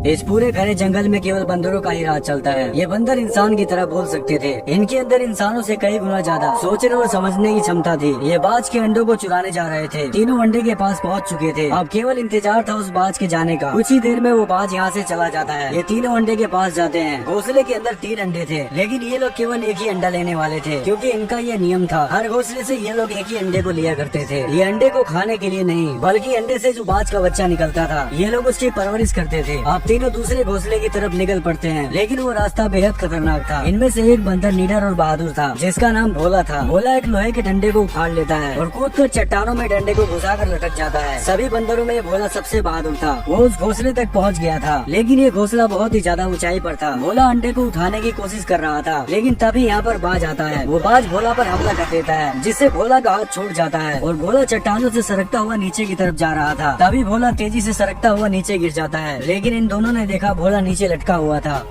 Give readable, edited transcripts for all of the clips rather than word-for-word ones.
इस पूरे घने जंगल में केवल बंदरों का ही राज चलता है। ये बंदर इंसान की तरह बोल सकते थे। इनके अंदर इंसानों से कई गुना ज्यादा सोचने और समझने की क्षमता थी। ये बाज के अंडों को चुराने जा रहे थे। तीनों अंडे के पास पहुंच चुके थे। अब केवल इंतजार था उस बाज के जाने का। कुछ ही देर में वो बाज यहाँ से चला जाता है। ये तीनों अंडे के पास जाते हैं। घोंसले के अंदर 3 अंडे थे, लेकिन ये लोग केवल एक ही अंडा लेने वाले थे, क्योंकि इनका ये नियम था। हर घोंसले से ये लोग एक ही अंडे को लिया करते थे। ये अंडे को खाने के लिए नहीं, बल्कि अंडे से जो बाज का बच्चा निकलता था, ये लोग उसकी परवरिश करते थे। अब तीनों दूसरे घोंसले की तरफ निकल पड़ते हैं, लेकिन वो रास्ता बेहद खतरनाक था। इनमें से एक बंदर निडर और बहादुर था, जिसका नाम भोला था। भोला एक लोहे के डंडे को उखाड़ लेता है और कूदकर चट्टानों में डंडे को घुसा कर लटक जाता है। सभी बंदरों में भोला सबसे बहादुर था। वो उस घोंसले तक पहुंच गया था, लेकिन ये घोंसला बहुत ही ज्यादा ऊंचाई पर था। भोला अंडे को उठाने की कोशिश कर रहा था, लेकिन तभी यहाँ पर बाज आता है। वो बाज भोला पर हमला कर देता है, जिससे भोला का हाथ छूट जाता है और भोला चट्टानों से सरकता हुआ नीचे की तरफ जा रहा था। तभी भोला तेजी से सरकता हुआ नीचे गिर जाता है, लेकिन इन दोनों ने देखा भोला नीचे लटका हुआ था।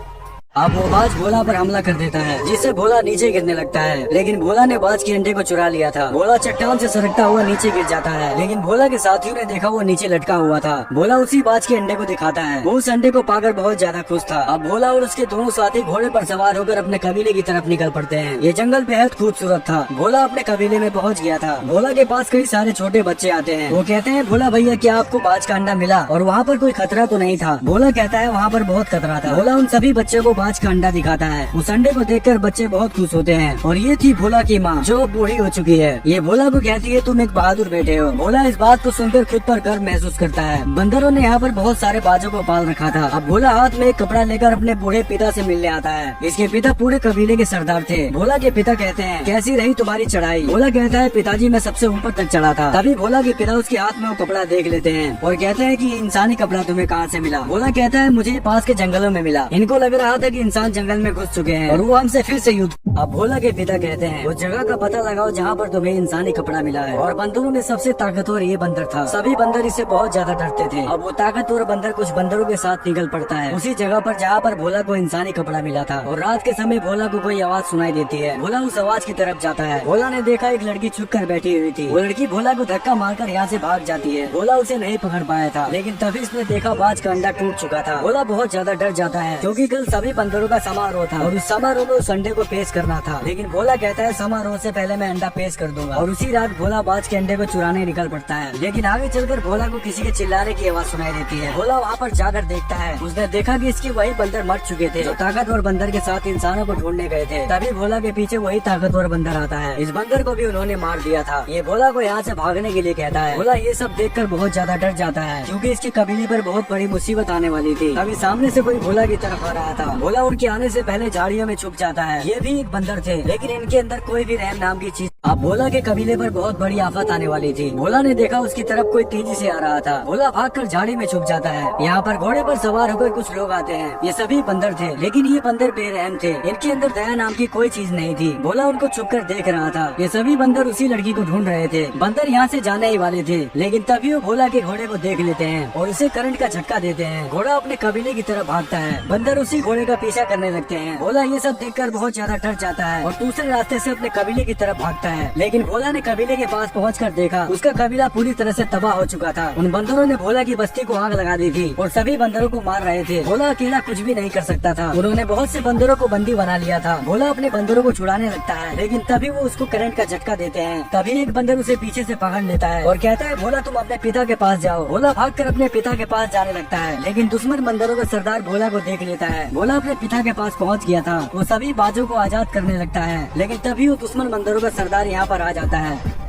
अब वो बाज भोला पर हमला कर देता है, जिससे भोला नीचे गिरने लगता है, लेकिन भोला ने बाज के अंडे को चुरा लिया था। भोला चट्टान से सरकता हुआ नीचे गिर जाता है, लेकिन भोला के साथियों ने देखा वो नीचे लटका हुआ था। भोला उसी बाज के अंडे को दिखाता है। वो उस अंडे को पाकर बहुत ज्यादा खुश था। अब भोला और उसके दोनों साथी घोड़े पर सवार होकर अपने कबीले की तरफ निकल पड़ते हैं। ये जंगल बेहद खूबसूरत था। भोला अपने कबीले में पहुँच गया था। भोला के पास कई सारे छोटे बच्चे आते हैं। वो कहते हैं, भोला भैया क्या आपको बाज का अंडा मिला और वहाँ पर कोई खतरा तो नहीं था? भोला कहता है, वहाँ पर बहुत खतरा था। भोला उन सभी बच्चों को बाज का अंडा दिखाता है। उस अंडे को देखकर बच्चे बहुत खुश होते हैं। और ये थी भोला की माँ, जो बूढ़ी हो चुकी है। ये भोला को कहती है, तुम एक बहादुर बेटे हो। भोला इस बात को सुनकर खुद पर गर्व महसूस करता है। बंदरों ने यहाँ पर बहुत सारे बाजों को पाल रखा था। अब भोला हाथ में एक कपड़ा लेकर अपने बूढ़े पिता से मिलने आता है। इसके पिता पूरे कबीले के सरदार थे। भोला के पिता कहते हैं, कैसी रही तुम्हारी चढ़ाई? भोला कहता है, पिताजी मैं सबसे ऊपर तक चढ़ा था। तभी भोला के पिता उसके हाथ में वो कपड़ा देख लेते हैं और कहते हैं कि इंसानी कपड़ा तुम्हें कहाँ से मिला? भोला कहता है, मुझे पास के जंगलों में मिला। इनको लग रहा था कि इंसान जंगल में घुस चुके हैं और वो हमसे फिर से युद्ध। अब भोला के पिता कहते हैं, उस जगह का पता लगाओ जहाँ पर तुम्हें इंसानी कपड़ा मिला है। और बंदरों में सबसे ताकतवर ये बंदर था। सभी बंदर इससे बहुत ज्यादा डरते थे। अब वो ताकतवर बंदर कुछ बंदरों के साथ निकल पड़ता है उसी जगह पर जहाँ पर भोला को इंसानी कपड़ा मिला था। और रात के समय भोला को कोई आवाज सुनाई देती है। भोला उस आवाज की तरफ जाता है। भोला ने देखा एक लड़की छुप कर बैठी हुई थी। वो लड़की भोला को धक्का मारकर यहाँ से भाग जाती है। भोला उसे नहीं पकड़ पाया था, लेकिन तभी इसने देखा बाज का अंडा टूट चुका था। भोला बहुत ज्यादा डर जाता है, क्योंकि कल सभी बंदरों का समारोह था और उस समारोह में उस अंडे को पेश करना था। लेकिन भोला कहता है, समारोह से पहले मैं अंडा पेश कर दूंगा। और उसी रात भोला बाज के अंडे को चुराने निकल पड़ता है। लेकिन आगे चलकर भोला को किसी के चिल्लाने की आवाज सुनाई देती है। भोला वहाँ पर जाकर देखता है। उसने देखा कि इसके वही बंदर मर चुके थे, जो ताकतवर बंदर के साथ इंसानों को ढूंढने गए थे। तभी भोला के पीछे वही ताकतवर बंदर आता है। इस बंदर को भी उन्होंने मार दिया था। ये भोला को यहाँ से भागने के लिए कहता है। भोला ये सब देखकर बहुत ज्यादा डर जाता है, क्योंकि इसके कबीले पर बहुत बड़ी मुसीबत आने वाली थी। तभी सामने से कोई भोला की तरफ आ रहा था। भोला उनके आने से पहले झाड़ियों में छुप जाता है। ये भी एक बंदर थे, लेकिन इनके अंदर कोई भी रहम नाम की चीज। अब भोला के कबीले पर बहुत बड़ी आफत आने वाली थी। भोला ने देखा उसकी तरफ कोई तेजी से आ रहा था। भोला भागकर झाड़ी में छुप जाता है। यहाँ पर घोड़े पर सवार होकर कुछ लोग आते हैं। ये सभी बंदर थे, लेकिन ये बंदर बेरहम थे। इनके अंदर दया नाम की कोई चीज नहीं थी। भोला उनको छुपकर देख रहा था। ये सभी बंदर उसी लड़की को ढूंढ रहे थे। बंदर यहाँ से जाने ही वाले थे, लेकिन तभी वो भोला के घोड़े को देख लेते हैं और उसे करंट का झटका देते हैं। घोड़ा अपने कबीले की तरफ भागता है। बंदर उसी घोड़े का पीछा करने लगते हैं। भोला ये सब देखकर बहुत ज्यादा डर जाता है और दूसरे रास्ते से अपने कबीले की तरफ भागता है। लेकिन भोला ने कबीले के पास पहुंचकर देखा, उसका कबीला पूरी तरह से तबाह हो चुका था। उन बंदरों ने भोला की बस्ती को आग लगा दी थी और सभी बंदरों को मार रहे थे। भोला अकेला कुछ भी नहीं कर सकता था। उन्होंने बहुत से बंदरों को बंदी बना लिया था। भोला अपने बंदरों को छुड़ाने लगता है, लेकिन तभी वो उसको करंट का झटका देते हैं। तभी एक बंदर उसे पीछे से पकड़ लेता है और कहता है, भोला तुम अपने पिता के पास जाओ। भोला भागकर अपने पिता के पास जाने लगता है, लेकिन दुश्मन बंदरों का सरदार भोला को देख लेता है। भोला अपने पिता के पास पहुंच गया था। वो सभी बाजों को आजाद करने लगता है, लेकिन तभी वो दुश्मन बंदरों का सरदार यहाँ पर आ जाता है।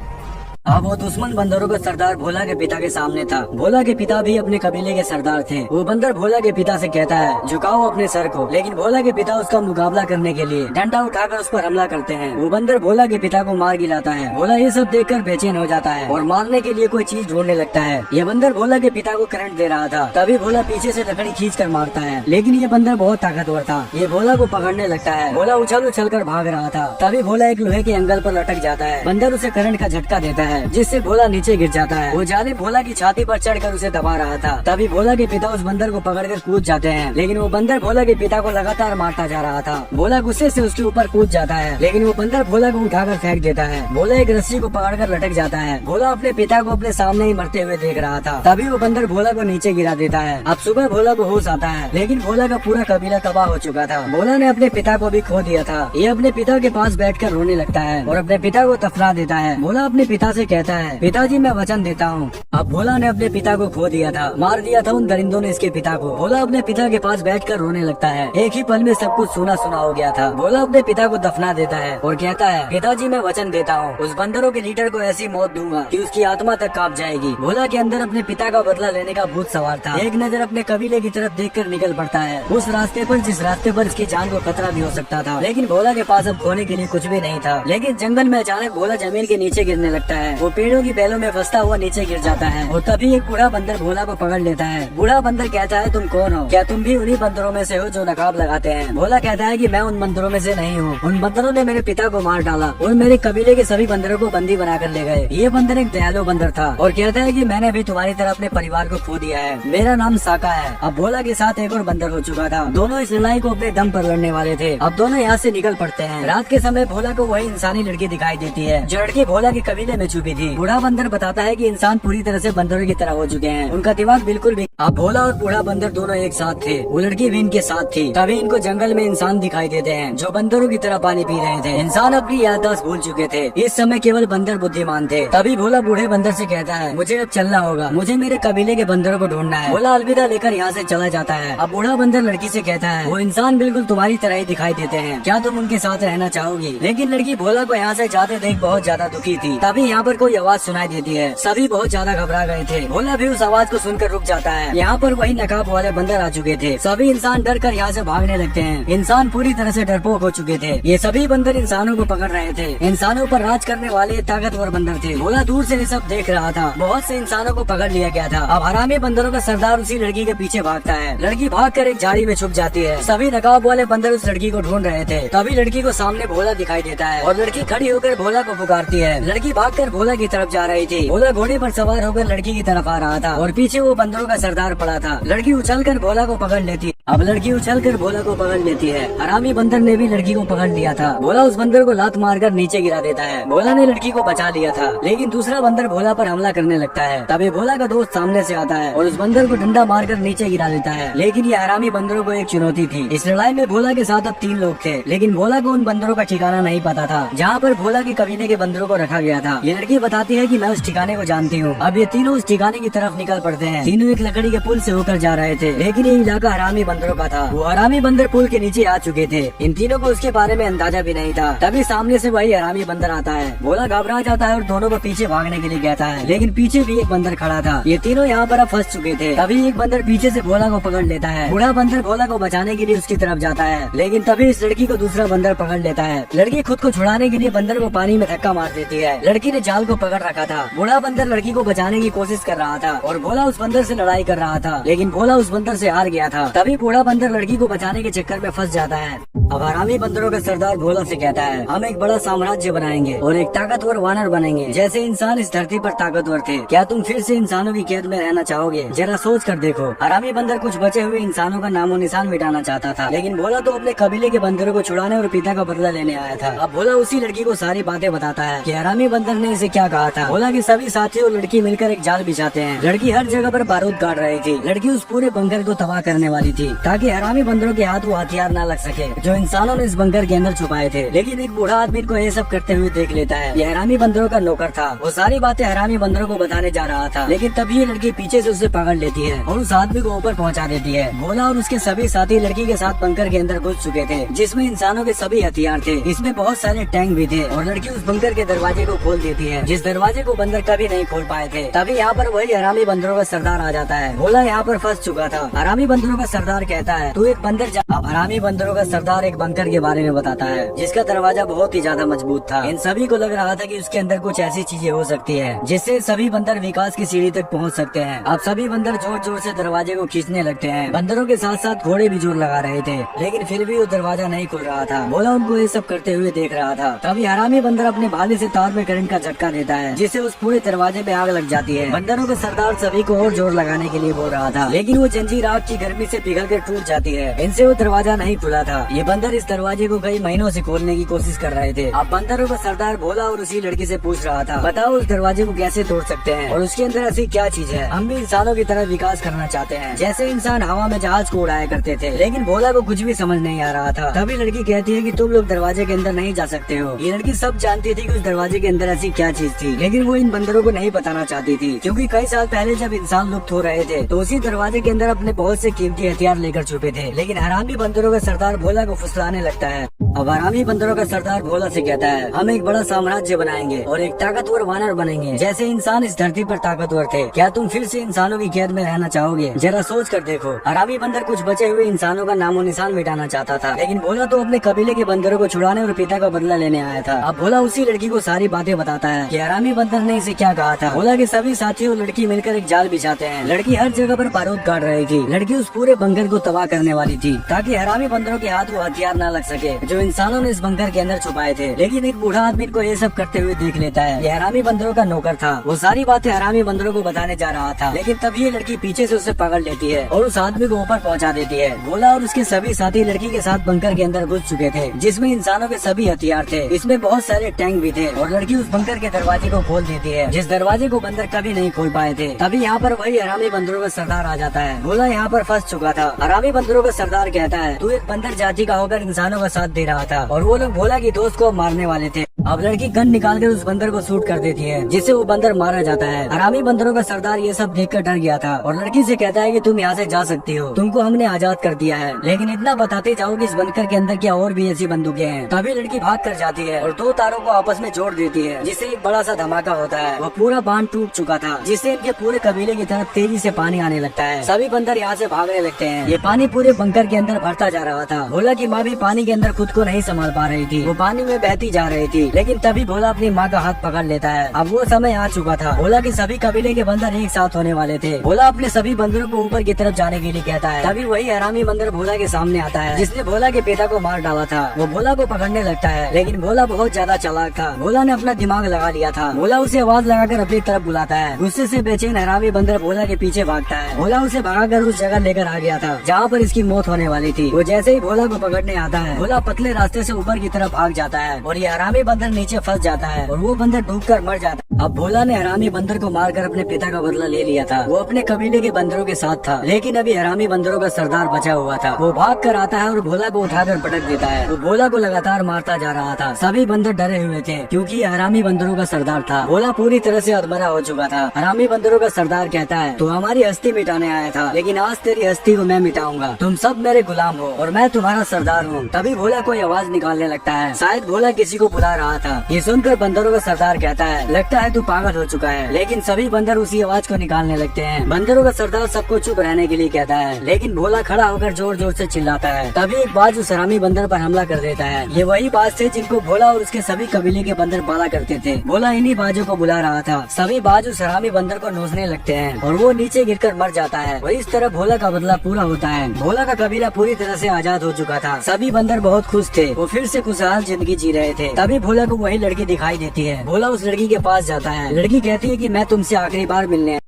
अब वो दुश्मन बंदरों का सरदार भोला के पिता के सामने था। भोला के पिता भी अपने कबीले के सरदार थे। वो बंदर भोला के पिता से कहता है, झुकाओ अपने सर को। लेकिन भोला के पिता उसका मुकाबला करने के लिए डंडा उठाकर उस पर हमला करते हैं। वो बंदर भोला के पिता को मार गिराता है। भोला ये सब देखकर बेचैन हो जाता है और मारने के लिए कोई चीज ढूंढने लगता है। ये बंदर भोला के पिता को करंट दे रहा था। तभी भोला पीछे से लकड़ी खींच कर मारता है, लेकिन ये बंदर बहुत ताकतवर था। ये भोला को पकड़ने लगता है। भोला उछल उछल कर भाग रहा था। तभी भोला एक लोहे के एंगल पर लटक जाता है। बंदर उसे करंट का झटका देता है। है, जिससे भोला नीचे गिर जाता है। वो जालिम भोला की छाती पर चढ़कर उसे दबा रहा था। तभी भोला के पिता उस बंदर को पकड़कर कूद जाते हैं, लेकिन वो बंदर भोला के पिता को लगातार मारता जा रहा था। भोला गुस्से से उसके ऊपर कूद जाता है, लेकिन वो बंदर भोला को उठाकर फेंक देता है। भोला एक रस्सी को पकड़कर लटक जाता है। भोला अपने पिता को अपने सामने ही मरते हुए देख रहा था। तभी वो बंदर भोला को नीचे गिरा देता है। अब सुबह भोला को होश आता है, लेकिन भोला का पूरा कबीला तबाह हो चुका था। भोला ने अपने पिता को भी खो दिया था। ये अपने पिता के पास बैठकर रोने लगता है और अपने पिता को दफना देता है। भोला अपने पिता से कहता है, पिताजी मैं वचन देता हूँ। अब भोला ने अपने पिता को खो दिया था, मार दिया था उन दरिंदों ने इसके पिता को। भोला अपने पिता के पास बैठकर रोने लगता है। एक ही पल में सब कुछ सुना सुना हो गया था। भोला अपने पिता को दफना देता है और कहता है, पिताजी मैं वचन देता हूँ, उस बंदरों के लीडर को ऐसी मौत दूंगा कि उसकी आत्मा तक कांप जाएगी। भोला के अंदर अपने पिता का बदला लेने का भूत सवार था। एक नजर अपने कबीले की तरफ देखकर निकल पड़ता है, उस रास्ते पर जिस रास्ते पर इसकी जान को खतरा भी हो सकता था। लेकिन भोला के पास अब खोने के लिए कुछ भी नहीं था। लेकिन जंगल में अचानक भोला जमीन के नीचे गिरने लगता है। वो पेड़ों की बेलों में फंसता हुआ नीचे गिर जाता है और तभी एक बूढ़ा बंदर भोला को पकड़ लेता है। बूढ़ा बंदर कहता है, तुम कौन हो? क्या तुम भी उन्हीं बंदरों में से हो जो नकाब लगाते हैं? भोला कहता है कि मैं उन बंदरों में से नहीं हूँ। उन बंदरों ने मेरे पिता को मार डाला और मेरे कबीले के सभी बंदरों को बंदी बनाकर ले गए। ये बंदर एक दयालु बंदर था और कहता है कि मैंने भी तुम्हारी तरह अपने परिवार को खो दिया है। मेरा नाम साका है। अब भोला के साथ एक और बंदर हो चुका था। दोनों इस लड़ाई को अपने दम पर लड़ने वाले थे। अब दोनों यहाँ से निकल पड़ते हैं। रात के समय भोला को वही इंसानी लड़की दिखाई देती है जो लड़की भोला के कबीले में छुपी थी। बूढ़ा बंदर बताता है कि इंसान पूरी तरह से बंदरों की तरह हो चुके हैं, उनका दिमाग बिल्कुल भी। अब भोला और बूढ़ा बंदर दोनों एक साथ थे। वो लड़की भी इनके साथ थी। तभी इनको जंगल में इंसान दिखाई देते हैं जो बंदरों की तरह पानी पी रहे थे। इंसान अपनी याददाश्त भूल चुके थे। इस समय केवल बंदर बुद्धिमान थे। तभी भोला बूढ़े बंदर से कहता है, मुझे अब चलना होगा, मुझे मेरे कबीले के बंदरों को ढूंढना है। भोला अलविदा लेकर यहाँ से चला जाता है। अब बूढ़ा बंदर लड़की से कहता है, वो इंसान बिल्कुल तुम्हारी तरह ही दिखाई देते हैं, क्या तुम उनके साथ रहना चाहोगी? लेकिन लड़की भोला को यहाँ से जाते देख बहुत ज्यादा दुखी थी। तभी यहाँ पर कोई आवाज सुनाई देती है। सभी बहुत ज्यादा घबरा गए थे। भोला भी उस आवाज को सुनकर रुक जाता है। यहाँ पर वही नकाब वाले बंदर आ चुके थे। सभी इंसान डर कर यहाँ से भागने लगते हैं। इंसान पूरी तरह से डरपोक हो चुके थे। ये सभी बंदर इंसानों को पकड़ रहे थे। इंसानों पर राज करने वाले ताकतवर बंदर थे। भोला दूर से ये सब देख रहा था। बहुत से इंसानों को पकड़ लिया गया था। अब हरामी बंदरों का सरदार उसी लड़की के पीछे भागता है। लड़की भागकर एक झाड़ी में छुप जाती है। सभी नकाब वाले बंदर उस लड़की को ढूंढ रहे थे। तभी लड़की को सामने भोला दिखाई देता है और लड़की खड़ी होकर भोला को पुकारती है। लड़की भागकर भोला की तरफ जा रही थी। भोला घोड़े पर सवार होकर लड़की की तरफ आ रहा था और पीछे वो बंदरों का सरदार पड़ा था। लड़की उछलकर भोला को पकड़ लेती। अब लड़की उछलकर भोला को पकड़ लेती है। हरामी बंदर ने भी लड़की को पकड़ लिया था। भोला उस बंदर को लात मारकर नीचे गिरा देता है। भोला ने लड़की को बचा लिया था, लेकिन दूसरा बंदर भोला पर हमला करने लगता है। तभी भोला का दोस्त सामने से आता है और उस बंदर को डंडा मारकर नीचे गिरा देता है। लेकिन ये हरामी बंदरों को एक चुनौती थी। इस लड़ाई में भोला के साथ अब 3 लोग थे, लेकिन भोला को उन बंदरों का ठिकाना नहीं पता था जहाँ पर भोला के कबीले के बंदरों को रखा गया था। ये लड़की बताती है कि मैं उस ठिकाने को जानती हूँ। अब ये तीनों उस ठिकाने की तरफ निकल पड़ते हैं। तीनों एक लकड़ी के पुल से होकर जा रहे थे, लेकिन ये इलाका हरामी बंदरों का था। वो हरामी बंदर पुल के नीचे आ चुके थे। इन तीनों को उसके बारे में अंदाजा भी नहीं था। तभी सामने से वही हरामी बंदर आता है। भोला घबरा जाता है और दोनों को पीछे भागने के लिए कहता है, लेकिन पीछे भी एक बंदर खड़ा था। ये तीनों यहाँ पर अब फंस चुके थे। तभी एक बंदर पीछे से भोला को पकड़ लेता है। बूढ़ा बंदर भोला को बचाने के लिए उसकी तरफ जाता है, लेकिन तभी इस लड़की को दूसरा बंदर पकड़ लेता है। लड़की खुद को छुड़ाने के लिए बंदर को पानी में धक्का मार देती है। लड़की ने जाल को पकड़ रखा था। बूढ़ा बंदर लड़की को बचाने की कोशिश कर रहा था और भोला उस बंदर से लड़ाई कर रहा था, लेकिन भोला उस बंदर से हार गया था। तभी बूढ़ा बंदर लड़की को बचाने के चक्कर में फंस जाता है। अब हरामी बंदरों का सरदार भोला से कहता है, हम एक बड़ा साम्राज्य बनाएंगे और एक ताकतवर वानर बनेंगे, जैसे इंसान इस धरती पर ताकतवर थे। क्या तुम फिर से इंसानों की कैद में रहना चाहोगे? जरा सोच कर देखो। हरामी बंदर कुछ बचे हुए इंसानों का नामो निशान मिटाना चाहता था, लेकिन भोला तो अपने कबीले के बंदरों को छुड़ाने और पिता का बदला लेने आया था। अब भोला उसी लड़की को सारी बातें बताता है कि हरामी बंदर ने इसे क्या कहा था। भोला के सभी साथी और लड़की मिलकर एक जाल बिछाते हैं। लड़की हर जगह पर बारूद काट रही थी। लड़की उस पूरे बंकर को तबाह करने वाली थी, ताकि हरामी बंदरों के हाथ वो हथियार न लग सके जो इंसानों ने इस बंकर के अंदर छुपाए थे। लेकिन एक बूढ़ा आदमी को ये सब करते हुए देख लेता है। ये हरामी बंदरों का नौकर था। वो सारी बातें हरामी बंदरों को बताने जा रहा था, लेकिन तभी ये लड़की पीछे से उसे पकड़ लेती है और उस आदमी को ऊपर पहुंचा देती है। भोला और उसके सभी साथी लड़की के साथ बंकर के अंदर घुस चुके थे, जिसमें इंसानों के सभी हथियार थे। इसमें बहुत सारे टैंक भी थे और लड़की उस बंकर के दरवाजे को खोल देती है, जिस दरवाजे को बंदर कभी नहीं खोल पाए थे। तभी यहाँ पर वही हरामी बंदरों का सरदार आ जाता है। भोला यहाँ पर फंस चुका था। हरामी बंदरों का सरदार कहता है तू एक बंदर जा। अब हरामी बंदरों का सरदार एक बंकर के बारे में बताता है जिसका दरवाजा बहुत ही ज्यादा मजबूत था। इन सभी को लग रहा था कि उसके अंदर कुछ ऐसी चीजें हो सकती है जिससे सभी बंदर विकास की सीढ़ी तक पहुंच सकते हैं। अब सभी बंदर जोर जोर से दरवाजे को खींचने लगते हैं। बंदरों के साथ साथ घोड़े भी जोर लगा रहे थे, लेकिन फिर भी वो दरवाजा नहीं खुल रहा था। भोला उनको ये सब करते हुए देख रहा था। तभी हरामी बंदर अपने भाले से तार में करंट का झटका देता है जिससे उस पूरे दरवाजे पे आग लग जाती है। बंदरों का सरदार सभी को और जोर लगाने के लिए बोल रहा था, लेकिन वो जंजीर आग की गर्मी से पिघल कर टूट जाती है। इनसे वो दरवाजा नहीं खुला था। ये बंदर इस दरवाजे को कई महीनों से खोलने की कोशिश कर रहे थे। अब बंदरों का सरदार भोला और उसी लड़की से पूछ रहा था, बताओ उस दरवाजे को कैसे तोड़ सकते हैं और उसके अंदर ऐसी क्या चीज है। हम भी इंसानों की तरह विकास करना चाहते हैं, जैसे इंसान हवा में जहाज को उड़ाया करते थे। लेकिन भोला को कुछ भी समझ नहीं आ रहा था। तभी लड़की कहती है कि तुम लोग दरवाजे के अंदर नहीं जा सकते हो। ये लड़की सब जानती थी कि उस दरवाजे के अंदर ऐसी क्या चीज थी, लेकिन वो इन बंदरों को नहीं बताना चाहती थी, क्योंकि कई साल पहले जब इंसान लुप्त हो रहे थे तो उसी दरवाजे के अंदर अपने बहुत से कीमती हथियार लेकर छुपे थे। लेकिन हरामी बंदरों का सरदार भोला को फुसलाने लगता है। अब हरामी बंदरों का सरदार भोला से कहता है, हम एक बड़ा साम्राज्य बनाएंगे और एक ताकतवर वानर बनेंगे, जैसे इंसान इस धरती पर ताकतवर थे। क्या तुम फिर से इंसानों की कैद में रहना चाहोगे? जरा सोच कर देखो। हरामी बंदर कुछ बचे हुए इंसानों का नामो निशान मिटाना चाहता था, लेकिन भोला तो अपने कबीले के बंदरों को छुड़ाने और पिता का बदला लेने आया था। अब भोला उसी लड़की को सारी बातें बताता है कि हरामी बंदर ने इसे क्या कहा था। भोला के सभी साथी और लड़की मिलकर एक जाल बिछाते हैं। लड़की हर जगह पर बारूद काट रही थी। लड़की उस पूरे बंकर को तबाह करने वाली थी, ताकि हरामी बंदरों के हाथ वो हथियार न लग सके जो इंसानों ने इस बंकर के अंदर छुपाए थे। लेकिन एक बूढ़ा आदमी को ये सब करते हुए देख लेता है। ये हरामी बंदरों का नौकर था। वो सारी बातें हरामी बंदरों को बताने जा रहा था, लेकिन तभी ये लड़की पीछे से उसे पकड़ लेती है और उस आदमी को ऊपर पहुंचा देती है। भोला और उसके सभी साथी लड़की के साथ बंकर के अंदर घुस चुके थे, जिसमें इंसानों के सभी हथियार थे। इसमें बहुत सारे टैंक भी थे और लड़की उस बंकर के दरवाजे को खोल देती है, जिस दरवाजे को बंदर कभी नहीं खोल पाए थे। तभी यहाँ पर वही हरामी बंदरों का सरदार आ जाता है। भोला यहाँ पर फंस चुका था। हरामी बंदरों का सरदार कहता है, तू एक बंदर जाति का होकर इंसानों का साथ दे रहा था और वो लोग भोला की दोस्त को मारने वाले थे। अब लड़की गन निकालकर उस बंदर को शूट कर देती है, जिससे वो बंदर मारा जाता है। हरामी बंदरों का सरदार ये सब देखकर डर गया था और लड़की से कहता है कि तुम यहाँ से जा सकती हो, तुमको हमने आजाद कर दिया है, लेकिन इतना बताते जाओ कि इस बंकर के अंदर क्या और भी ऐसी बंदूकें हैं। तभी लड़की भाग कर जाती है और दो तारों को आपस में जोड़ देती है, जिससे एक बड़ा सा धमाका होता है। वो पूरा बांध टूट चुका था, जिससे इनके पूरे कबीले की तरफ तेजी से पानी आने लगता है। सभी बंदर यहाँ से भागने लगते हैं। ये पानी पूरे बंकर के अंदर भरता जा रहा था। भोला की माँ भी पानी के अंदर खुद को नहीं संभाल पा रही थी। वो पानी में बहती जा रही थी, लेकिन तभी भोला अपनी माँ का हाथ पकड़ लेता है। अब वो समय आ चुका था। भोला के सभी कबीले के बंदर एक साथ होने वाले थे। भोला अपने सभी बंदरों को ऊपर की तरफ जाने के लिए कहता है। तभी वही हरामी बंदर भोला के सामने आता है, जिसने भोला के पिता को मार डाला था। वो भोला को पकड़ने लगता है, लेकिन भोला बहुत ज्यादा चालाक था। भोला ने अपना दिमाग लगा लिया था। भोला उसे आवाज लगाकर अपनी तरफ बुलाता है। गुस्से से बेचैन हरामी बंदर भोला के पीछे भागता है। भोला उसे भगाकर उस जगह लेकर आ गया था जहाँ पर इसकी मौत होने वाली थी। वो जैसे ही भोला को पकड़ने आता है, भोला पतले रास्ते से ऊपर की तरफ भाग जाता है और ये हरामी बंदर नीचे फंस जाता है और वो बंदर डूबकर मर जाता है। अब भोला ने हरामी बंदर को मारकर अपने पिता का बदला ले लिया था। वो अपने कबीले के बंदरों के साथ था, लेकिन अभी हरामी बंदरों का सरदार बचा हुआ था। वो भाग कर आता है और भोला को उठाकर पटक देता है। वो भोला को लगातार मारता जा रहा था। सभी बंदर डरे हुए थे, क्योंकि ये हरामी बंदरों का सरदार था। भोला पूरी तरह से अधमरा हो चुका था। हरामी बंदरों का सरदार कहता है, तू हमारी हस्ती मिटाने आया था, लेकिन आज तेरी हस्ती को मैं मिटाऊंगा। तुम सब मेरे गुलाम हो और मैं तुम्हारा सरदार हूँ। तभी भोला कोई आवाज निकालने लगता है। शायद भोला किसी को बुला रहा था। ये सुनकर बंदरों का सरदार कहता है, लगता है तू पागल हो चुका है। लेकिन सभी बंदर उसी आवाज को निकालने लगते हैं। बंदरों का सरदार सबको चुप रहने के लिए कहता है, लेकिन भोला खड़ा होकर जोर जोर से चिल्लाता है। तभी एक बाज उस हरामी बंदर पर हमला कर देता है। ये वही बाज थे जिनको भोला और उसके सभी कबीले के बंदर पाला करते थे। भोला इन्हीं बाजों को बुला रहा था। सभी बाज उस हरामी बंदर को नोचने लगते हैं और वो नीचे गिरकर मर जाता है। वही इस तरह भोला का बदला पूरा होता है। भोला का कबीला पूरी तरह से आजाद हो चुका था। सभी बंदर बहुत खुश थे। वो फिर से खुशहाल जिंदगी जी रहे थे। तभी भोला को वही लड़की दिखाई देती है। भोला उस लड़की के पास जाता है। लड़की कहती है कि मैं तुमसे आखिरी बार मिलने